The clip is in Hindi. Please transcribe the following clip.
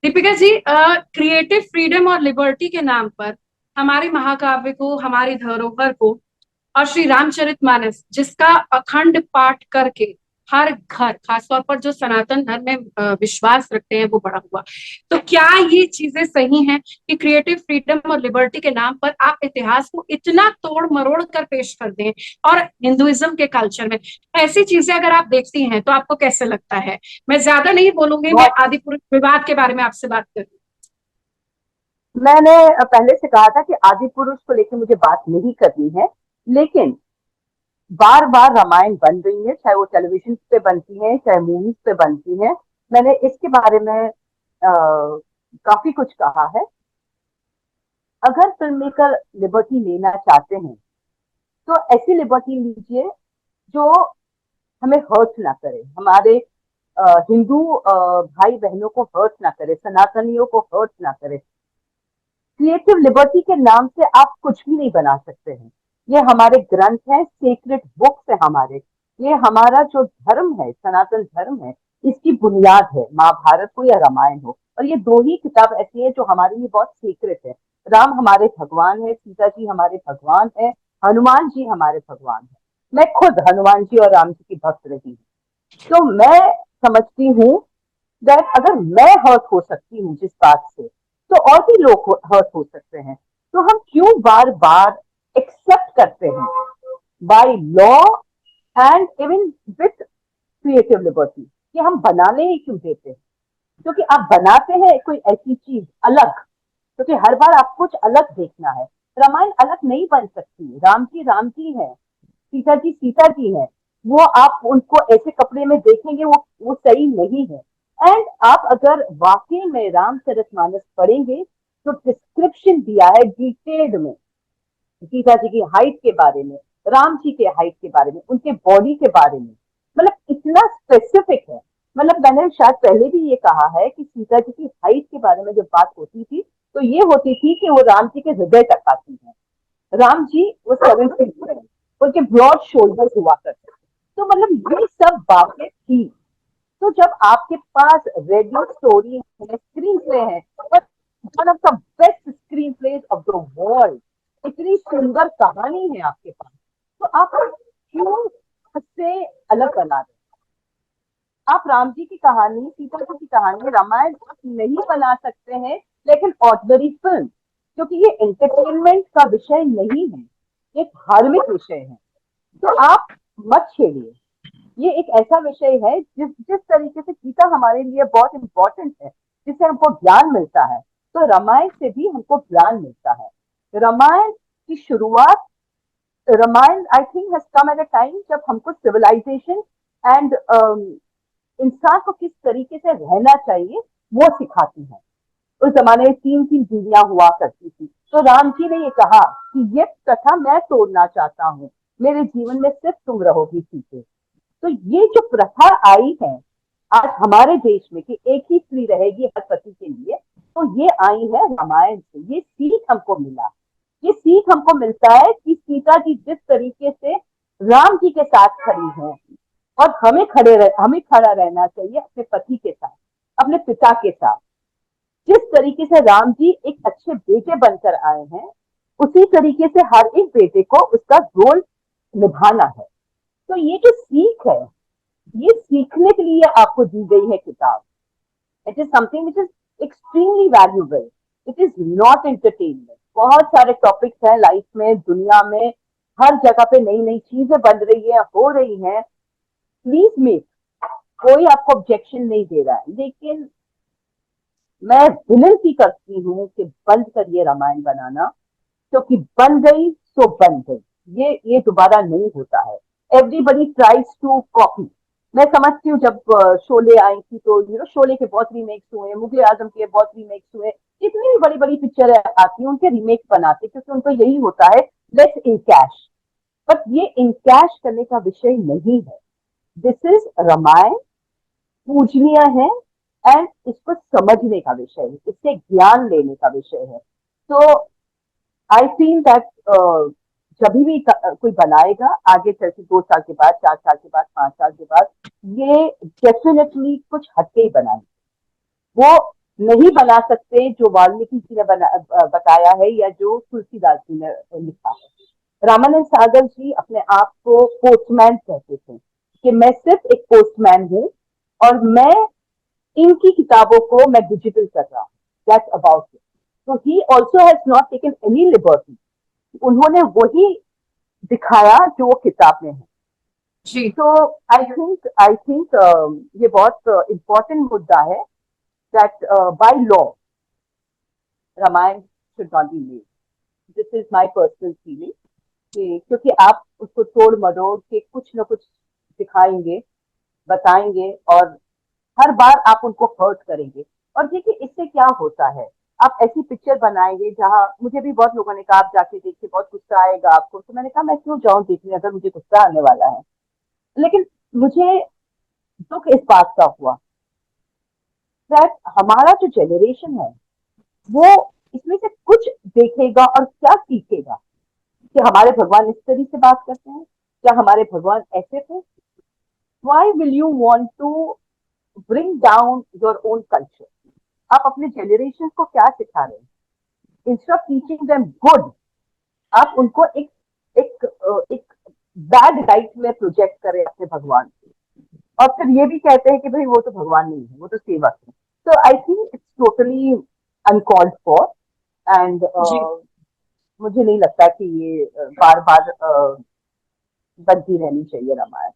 दीपिका जी, क्रिएटिव फ्रीडम और लिबर्टी के नाम पर हमारे महाकाव्य को, हमारी धरोहर को और श्री रामचरितमानस जिसका अखंड पाठ करके हर घर, खासतौर पर जो सनातन धर्म में विश्वास रखते हैं, वो बड़ा हुआ। तो क्या ये चीजें सही हैं कि क्रिएटिव फ्रीडम और लिबर्टी के नाम पर आप इतिहास को इतना तोड़ मरोड़ कर पेश कर दें? और हिंदुइज्म के कल्चर में ऐसी चीजें अगर आप देखती हैं तो आपको कैसे लगता है? मैं ज्यादा नहीं बोलूंगी, मैं बहुत। आदि पुरुष विवाद के बारे में आपसे बात करूँ। मैंने पहले से कहा था कि आदि पुरुष को लेकर मुझे बात नहीं करनी है, लेकिन बार बार रामायण बन रही है, चाहे वो टेलीविजन पे बनती है चाहे मूवीज पे बनती है। मैंने इसके बारे में काफी कुछ कहा है। अगर फिल्म मेकर लिबर्टी लेना चाहते हैं तो ऐसी लिबर्टी लीजिए जो हमें हर्ट ना करे, हमारे हिंदू भाई बहनों को हर्ट ना करे, सनातनियों को हर्ट ना करे। क्रिएटिव लिबर्टी के नाम से आप कुछ भी नहीं बना सकते हैं। ये हमारे ग्रंथ हैं, सेक्रेट बुक्स है हमारे। ये हमारा जो धर्म है, सनातन धर्म है, इसकी बुनियाद है, महाभारत हो या रामायण हो। और ये दो ही किताब ऐसी है जो हमारे लिए बहुत सीक्रेट है। राम हमारे भगवान है, सीता जी हमारे भगवान है, हनुमान जी हमारे भगवान है। मैं खुद हनुमान जी और राम जी की भक्त रही हूँ। तो मैं समझती हूँ दैट अगर मैं हर्ट हो सकती हूँ जिस बात से, तो और भी लोग हर्ट हो सकते हैं। तो हम क्यों बार बार एक्सेप्ट करते हैं by law and even with creative liberty कि हम बनाने ही क्यों देते हैं? क्योंकि आप बनाते हैं कोई ऐसी चीज अलग, क्योंकि हर बार आप कुछ अलग देखना है। रामायण अलग नहीं बन सकती। राम जी है, सीता जी है। वो आप उनको ऐसे कपड़े में देखेंगे, वो सही नहीं है। एंड आप अगर वाकई में रामचरितमानस पढ़ेंगे तो डिस्क्रिप्शन दिया है डिटेल्ड में सीता जी की हाइट के बारे में, राम जी के हाइट के बारे में, उनके बॉडी के बारे में। मतलब इतना स्पेसिफिक है। मतलब मैंने शायद पहले भी ये कहा है कि सीता जी की हाइट के बारे में जब बात होती थी तो ये होती थी कि वो राम जी के हृदय तक आती है। राम जी वो 7 फीट में, उनके ब्रॉड शोल्डर्स हुआ करते थे। तो मतलब ये सब बातें थी। तो जब आपके पास रेडियो स्टोरी है, स्क्रीन प्ले है, but one of the best screen plays of the world, इतनी सुंदर कहानी है आपके पास, तो आप क्यों उससे अलग बना रहे? आप राम जी की कहानी, सीता जी की कहानी, रामायण नहीं बना सकते हैं, लेकिन ऑर्डिनरी फिल्म, क्योंकि ये एंटरटेनमेंट का विषय नहीं है, ये धार्मिक विषय है। तो आप मत छेड़िए। ये एक ऐसा विषय है जिस जिस तरीके से गीता हमारे लिए बहुत इंपॉर्टेंट है, जिससे हमको ज्ञान मिलता है, तो रामायण से भी हमको ज्ञान मिलता है। रामायण की शुरुआत, Ramayana I think has come at a time जब हमको सिविलाइजेशन एंड इंसान को किस तरीके से रहना चाहिए वो सिखाती है। उस जमाने में तीन तीन बीवियां हुआ करती थी, तो राम जी ने ये कहा कि ये कथा मैं तोड़ना चाहता हूँ, मेरे जीवन में सिर्फ तुम रहोगी सीते। तो ये जो प्रथा आई है आज हमारे देश में कि एक ही स्त्री रहेगी हर पति के लिए, तो ये आई है रामायण से। ये सीख हमको मिला। ये सीख हमको मिलता है कि सीता जी जिस तरीके से राम जी के साथ खड़ी हैं, और हमें खड़ा रहना चाहिए अपने पति के साथ, अपने पिता के साथ। जिस तरीके से राम जी एक अच्छे बेटे बनकर आए हैं, उसी तरीके से हर एक बेटे को उसका रोल निभाना है। तो ये जो सीख है, ये सीखने के लिए आपको दी गई है किताब। It is something which is extremely valuable. It is not entertainment. बहुत सारे टॉपिक्स हैं लाइफ में, दुनिया में, हर जगह पे नई नई चीजें बन रही है, हो रही हैं। प्लीज मेक, कोई आपको ऑब्जेक्शन नहीं दे रहा है, लेकिन मैं विनती करती हूँ कि बंद करिए रामायण बनाना, क्योंकि बन गई सो बन गई। ये दोबारा नहीं होता है। Everybody tries to copy. मैं समझती हूँ जब शोले आई थी तो शोले के बहुत रीमेक्स हुए, मुगले आजम के बहुत रीमेक्स हुए, जितनी भी बड़ी बड़ी पिक्चर आती है उनके रीमेक्स बनाते, क्योंकि उनको यही होता है लेट्स इन कैश। बट ये इन कैश करने का विषय नहीं है। दिस इज रामायण, पूजनीय है, एंड इसको समझने का विषय है, इससे ज्ञान लेने का विषय है। तो आई फील दैट जब भी कोई बनाएगा आगे चल के 2 साल के बाद, 4 साल के बाद, 5 साल के बाद, ये डेफिनेटली कुछ हटके ही बनाएंगे। वो नहीं बना सकते जो वाल्मीकि जी ने बताया है या जो तुलसीदास जी ने लिखा है। रामानंद सागर जी अपने आप को पोस्टमैन कहते थे कि मैं सिर्फ एक पोस्टमैन हूँ और मैं इनकी किताबों को मैं डिजिटल कर रहा हूँ, दैट्स अबाउट इट। तो he also has not taken any liberty, उन्होंने वही दिखाया जो वो किताब में है। जी तो आई थिंक ये बहुत इम्पोर्टेंट मुद्दा है that by law Ramayana should not be made. This is my personal feeling कि क्योंकि आप उसको तोड़ मरोड़ के कुछ न कुछ दिखाएंगे, बताएंगे और हर बार आप उनको हर्ट करेंगे। और देखिए इससे क्या होता है, आप ऐसी पिक्चर बनाएंगे जहां मुझे भी बहुत लोगों ने कहा आप जाके देखिए बहुत गुस्सा आएगा आपको, तो मैंने कहा मैं क्यों जाऊं देखने अगर मुझे गुस्सा आने वाला है। लेकिन मुझे दुख इस बात का हुआ दैट हमारा जो जनरेशन है वो इसमें से कुछ देखेगा और क्या सीखेगा कि हमारे भगवान इस तरीके से बात करते हैं, क्या हमारे भगवान ऐसे थे। Why will you want to bring down your own culture. आप अपने जनरेशन को क्या सिखा रहे हैं instead of teaching them good, आप उनको एक बैड लाइट में प्रोजेक्ट करें अपने भगवान को। और फिर ये भी कहते हैं कि भाई वो तो भगवान नहीं है, वो तो सेवक है। तो I think it's totally uncalled for and जी मुझे नहीं लगता कि ये बार बार बनती रहनी चाहिए रामायण।